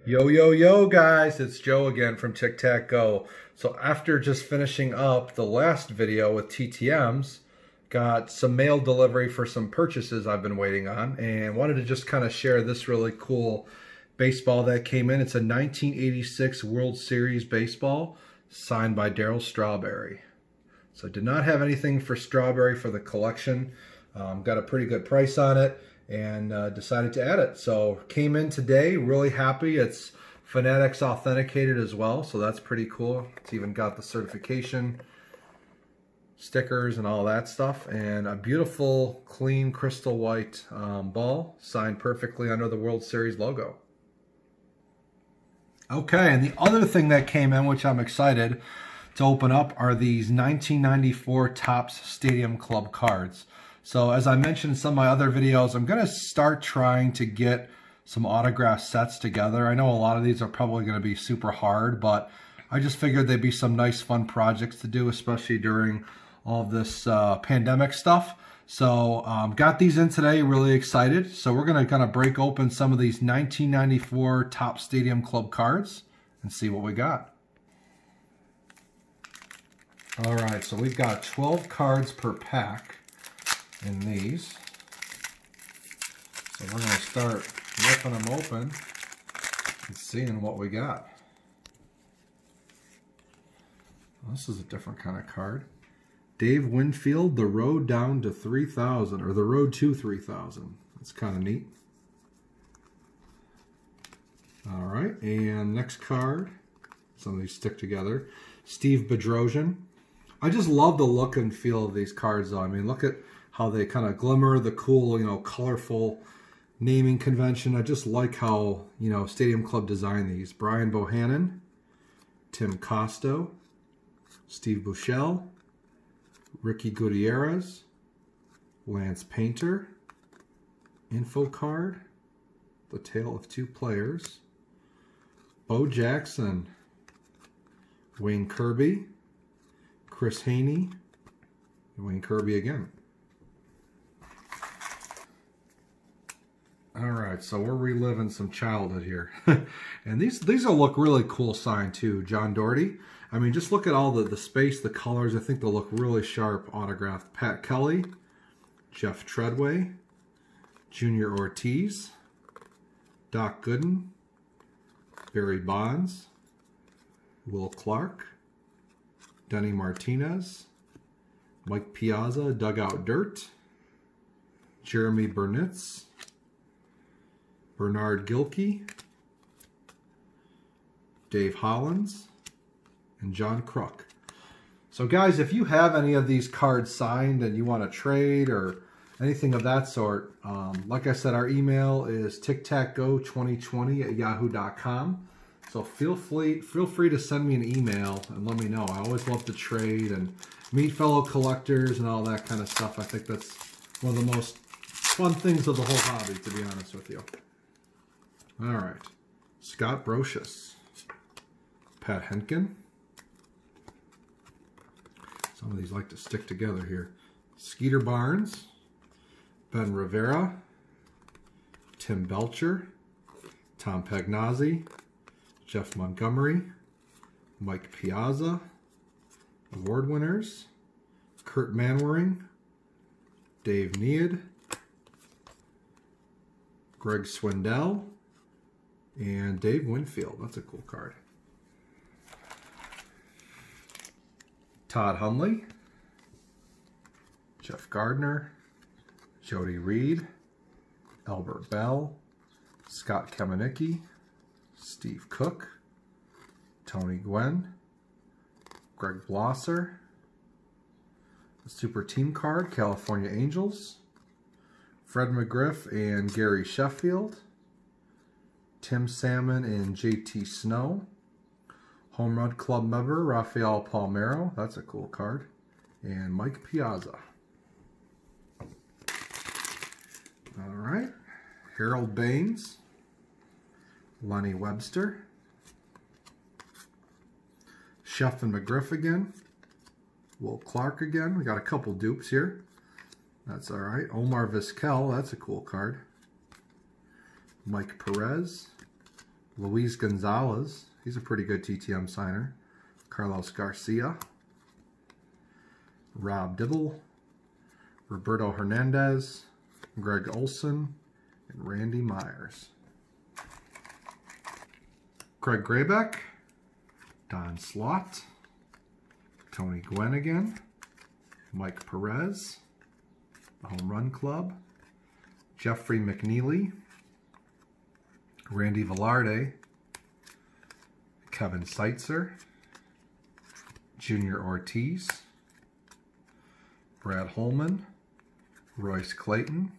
Yo, yo, yo, guys, it's Joe again from Tic Tac Go. So after just finishing up the last video with TTMs, got some mail delivery for some purchases I've been waiting on, and wanted to just kind of share this really cool baseball that came in. It's a 1986 World Series baseball signed by Darryl Strawberry. So did not have anything for Strawberry for the collection. Got a pretty good price on it, and decided to add it. So came in today, really happy. It's Fanatics authenticated as well, so that's pretty cool. It's even got the certification stickers and all that stuff, and a beautiful clean crystal white ball signed perfectly under the World Series logo. Okay, and the other thing that came in, which I'm excited to open up, are these 1994 Topps Stadium Club cards. So as I mentioned in some of my other videos, I'm going to start trying to get some autograph sets together. I know a lot of these are probably going to be super hard, but I just figured they'd be some nice fun projects to do, especially during all of this pandemic stuff. So got these in today, really excited. So we're going to kind of break open some of these 1994 Topps Stadium Club cards and see what we got. All right, so we've got 12 cards per pack in these. So we're going to start ripping them open and seeing what we got. Well, this is a different kind of card. Dave Winfield, The Road Down to 3000, or The Road to 3000. That's kind of neat. All right, and next card. Some of these stick together. Steve Bedrosian. I just love the look and feel of these cards, though. I mean, look at how they kind of glimmer, the cool, colorful naming convention. I just like how, Stadium Club designed these. Brian Bohannon, Tim Costo, Steve Buechele, Ricky Gutierrez, Lance Painter, info card, The Tale of Two Players, Bo Jackson, Wayne Kirby, Chris Haney, and Wayne Kirby again. All right, so we're reliving some childhood here. And these will look really cool signed too. John Doherty. I mean, just look at all the space, the colors. I think they'll look really sharp autographed. Pat Kelly, Jeff Treadway, Junior Ortiz, Doc Gooden, Barry Bonds, Will Clark, Denny Martinez, Mike Piazza, Dugout Dirt, Jeremy Burnitz, Bernard Gilkey, Dave Hollins, and John Kruk. So guys, if you have any of these cards signed and you want to trade or anything of that sort, like I said, our email is tictacgo2020@yahoo.com. So feel free to send me an email and let me know. I always love to trade and meet fellow collectors and all that kind of stuff. I think that's one of the most fun things of the whole hobby, to be honest with you. All right, Scott Brocious, Pat Henkin. Some of these like to stick together here. Skeeter Barnes, Ben Rivera, Tim Belcher, Tom Pagnozzi, Jeff Montgomery, Mike Piazza, award winners, Kurt Manwaring, Dave Need, Greg Swindell, and Dave Winfield. That's a cool card. Todd Hundley, Jeff Gardner, Jody Reed, Albert Bell, Scott Kamenicki, Steve Cook, Tony Gwynn, Greg Blosser, the Super Team card, California Angels, Fred McGriff and Gary Sheffield, Tim Salmon and JT Snow, Home Run Club member Rafael Palmeiro, that's a cool card, and Mike Piazza. All right, Harold Baines, Lenny Webster, Sheff and McGriff again, Will Clark again. We got a couple dupes here. That's all right. Omar Vizquel, that's a cool card. Mike Perez, Luis Gonzalez, he's a pretty good TTM signer. Carlos Garcia. Rob Dibble. Roberto Hernandez. Greg Olson. And Randy Myers. Craig Graybeck. Don Slott. Tony Gwynn again. Mike Perez. The Home Run Club. Jeffrey McNeely. Randy Velarde. Kevin Seitzer. Junior Ortiz. Brad Holman. Royce Clayton.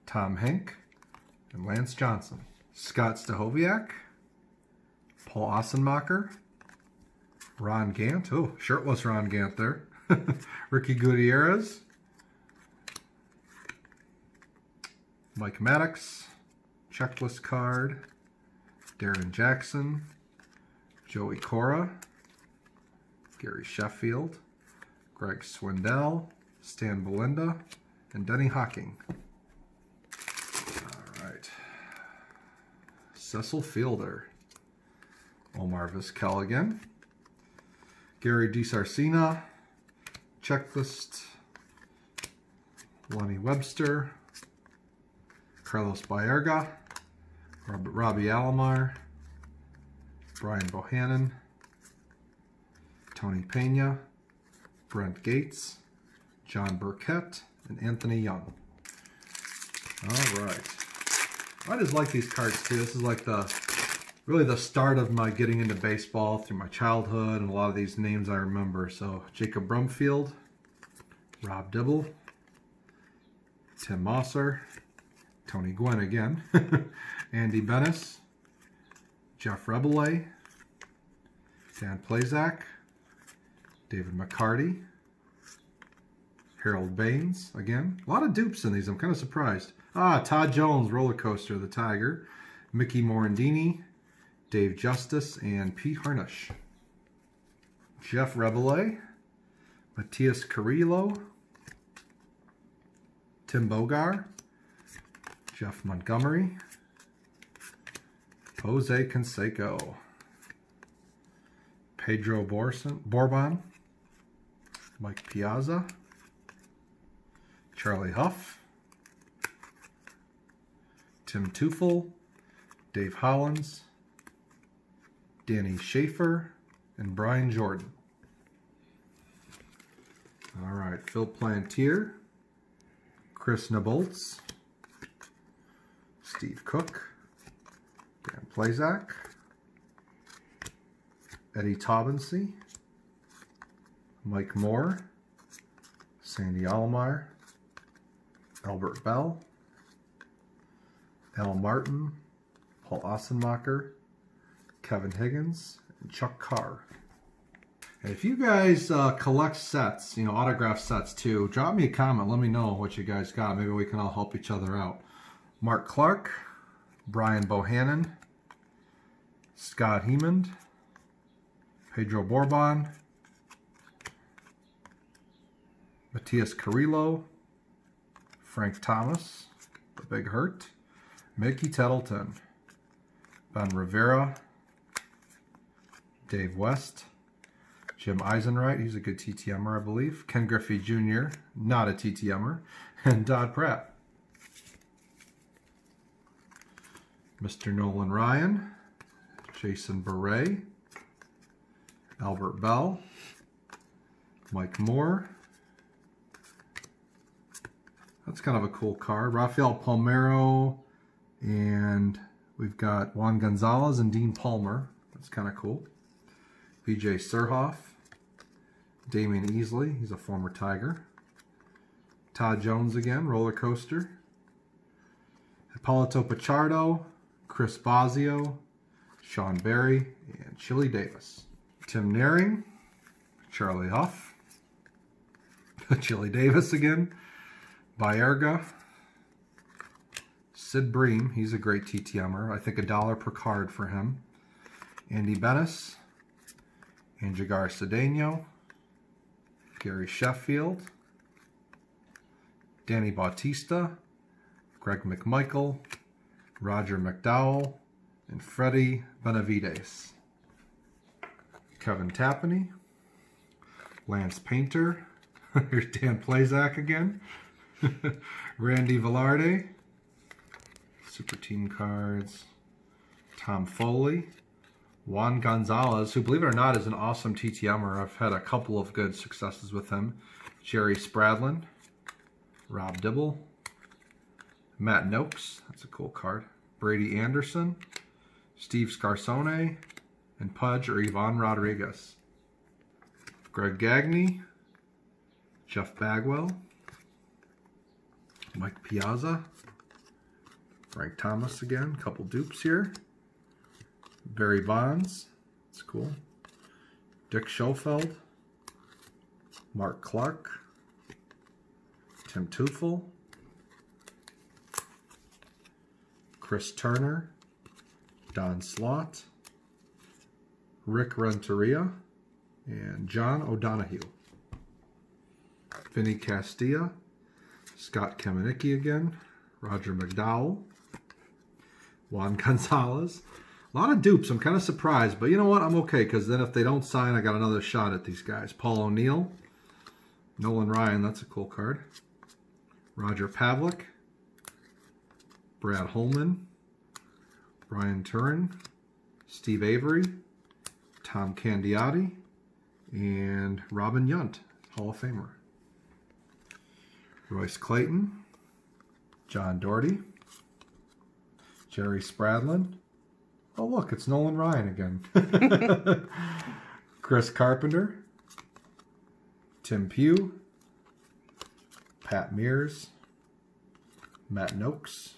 Tom Henk. And Lance Johnson. Scott Stahoviak. Paul Ossenmacher. Ron Gant. Oh, shirtless Ron Gant there. Ricky Gutierrez. Mike Maddox. Checklist card. Darren Jackson. Joey Cora. Gary Sheffield. Greg Swindell. Stan Belinda. And Denny Hawking. All right. Cecil Fielder. Omar Vizquel again. Gary DiSarcina. Checklist. Lonnie Webster. Carlos Baerga. Robbie Alomar. Brian Bohannon. Tony Pena. Brent Gates. John Burkett. And Anthony Young. All right. I just like these cards too. This is like really the start of my getting into baseball through my childhood, and a lot of these names I remember. So Jacob Brumfield, Rob Dibble, Tim Mosser, Tony Gwynn again, Andy Bennis, Jeff Rebelay, Dan Plazak, David McCarty, Harold Baines again. A lot of dupes in these. I'm kind of surprised. Todd Jones, Roller Coaster, the Tiger, Mickey Morandini, Dave Justice, and Pete Harnish. Jeff Rebelay, Matias Carrillo, Tim Bogar, Jeff Montgomery, Jose Canseco, Pedro Bourbon, Mike Piazza, Charlie Huff, Tim Teufel, Dave Hollins, Danny Schaefer, and Brian Jordan. All right, Phil Plantier, Chris Nabolts, Steve Cook, Dan Plazak, Eddie Taubensee, Mike Moore, Sandy Alomar, Albert Bell, Al Martin, Paul Ossenmacher, Kevin Higgins, and Chuck Carr. And if you guys collect sets, autograph sets too, drop me a comment. Let me know what you guys got. Maybe we can all help each other out. Mark Clark, Brian Bohannon, Scott Hemond, Pedro Bourbon, Matias Carrillo, Frank Thomas, the Big Hurt, Mickey Tettleton, Ben Rivera, Dave West, Jim Eisenwright, he's a good TTMer, I believe, Ken Griffey Jr., not a TTMer, and Dodd Pratt. Mr. Nolan Ryan, Jason Beret, Albert Bell, Mike Moore. That's kind of a cool card. Rafael Palmeiro, and we've got Juan Gonzalez and Dean Palmer. That's kind of cool. BJ Surhoff, Damian Easley, he's a former Tiger. Todd Jones again, Roller Coaster. Hippolito Pichardo, Chris Bosio, Sean Berry, and Chili Davis. Tim Naring, Charlie Huff, Chili Davis again, Baerga, Sid Bream, he's a great TTMer. I think $1 per card for him. Andy Bennis, Anjagar Cedeno, Gary Sheffield, Danny Bautista, Greg McMichael, Roger McDowell, and Freddie Benavides. Kevin Tapani, Lance Painter, here's Dan Plazak again, Randy Velarde, Super Team Cards, Tom Foley, Juan Gonzalez, who, believe it or not, is an awesome TTMer. I've had a couple of good successes with him. Jerry Spradlin, Rob Dibble, Matt Noakes, that's a cool card, Brady Anderson, Steve Scarsone, and Pudge or Ivan Rodriguez. Greg Gagne, Jeff Bagwell, Mike Piazza, Frank Thomas again, couple dupes here. Barry Bonds, that's cool. Dick Schofeld, Mark Clark, Tim Teufel, Chris Turner, Don Slott, Rick Renteria, and John O'Donohue. Vinny Castilla, Scott Kamenicki again, Roger McDowell, Juan Gonzalez. A lot of dupes. I'm kind of surprised, but you know what? I'm okay, because then if they don't sign, I got another shot at these guys. Paul O'Neill, Nolan Ryan, that's a cool card. Roger Pavlik, Brad Holman, Brian Turin, Steve Avery, Tom Candiotti, and Robin Yount, Hall of Famer. Royce Clayton, John Doherty, Jerry Spradlin. Oh look, it's Nolan Ryan again. Chris Carpenter, Tim Pugh, Pat Mears, Matt Noakes,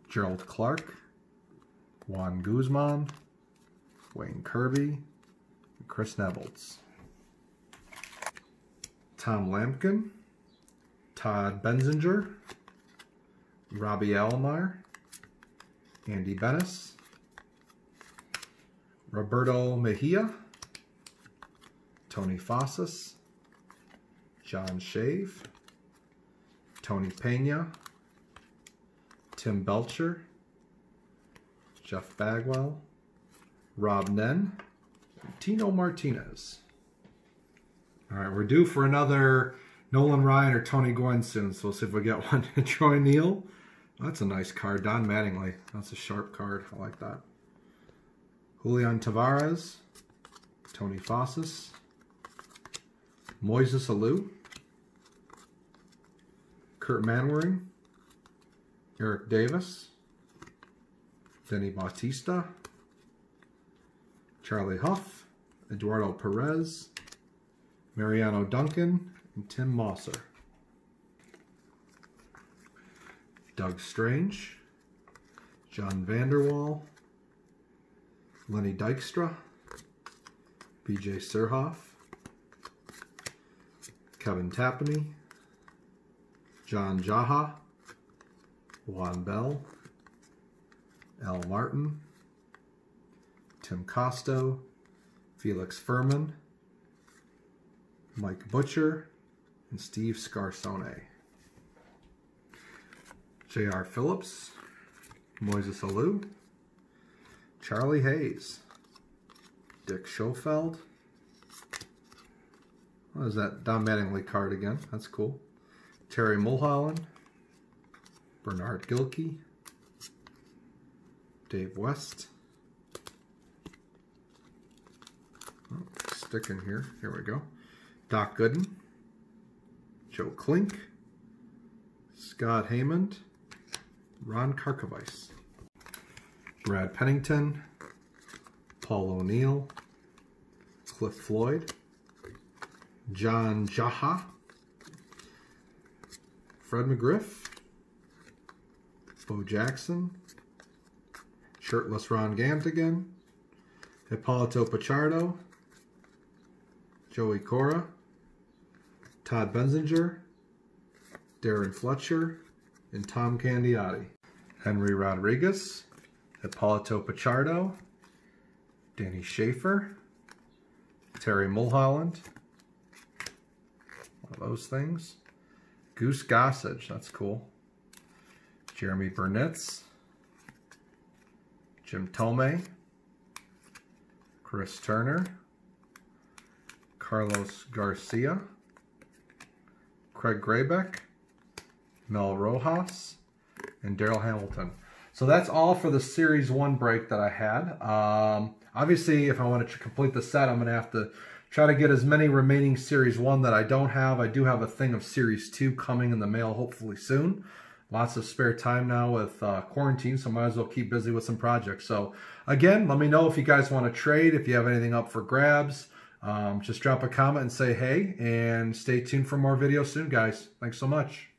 Gerald Clark, Juan Guzman, Wayne Kirby, and Chris Nevels. Tom Lampkin, Todd Benzinger, Robbie Alomar, Andy Bennis, Roberto Mejia, Tony Fossas, John Shave, Tony Pena, Tim Belcher, Jeff Bagwell, Rob Nen, and Tino Martinez. All right, we're due for another Nolan Ryan or Tony Gwynn soon, so we'll see if we get one. Troy Neal. That's a nice card. Don Mattingly. That's a sharp card. I like that. Julian Tavares. Tony Fossas. Moises Alou. Kurt Manwaring. Eric Davis. Denny Bautista. Charlie Huff. Eduardo Perez. Mariano Duncan. And Tim Mosser. Doug Strange, John Vanderwall, Lenny Dykstra, BJ Surhoff, Kevin Tapani, John Jaha, Juan Bell, Al Martin, Tim Costo, Felix Furman, Mike Butcher, and Steve Scarsone. J.R. Phillips, Moises Alou, Charlie Hayes, Dick Schofeld. What is that? Don Mattingly card again. That's cool. Terry Mulholland, Bernard Gilkey, Dave West. Oh, stick in here. Here we go. Doc Gooden, Joe Klink, Scott Haymond, Ron Karkovice, Brad Pennington, Paul O'Neill, Cliff Floyd, John Jaha, Fred McGriff, Bo Jackson, Shirtless Ron Gant again, Hippolito Pichardo, Joey Cora, Todd Benzinger, Darren Fletcher, and Tom Candiotti. Henry Rodriguez, Hippolito Pichardo, Danny Schaefer, Terry Mulholland, one of those things. Goose Gossage, that's cool. Jeremy Burnitz, Jim Tomei, Chris Turner, Carlos Garcia, Craig Graybeck, Mel Rojas, and Darrell Hamilton. So that's all for the Series 1 break that I had. Obviously, if I want to complete the set, I'm going to have to try to get as many remaining Series 1 that I don't have. I do have a thing of Series 2 coming in the mail hopefully soon. Lots of spare time now with quarantine, so might as well keep busy with some projects. So again, let me know if you guys want to trade, if you have anything up for grabs. Just drop a comment and say hey, and stay tuned for more videos soon, guys. Thanks so much.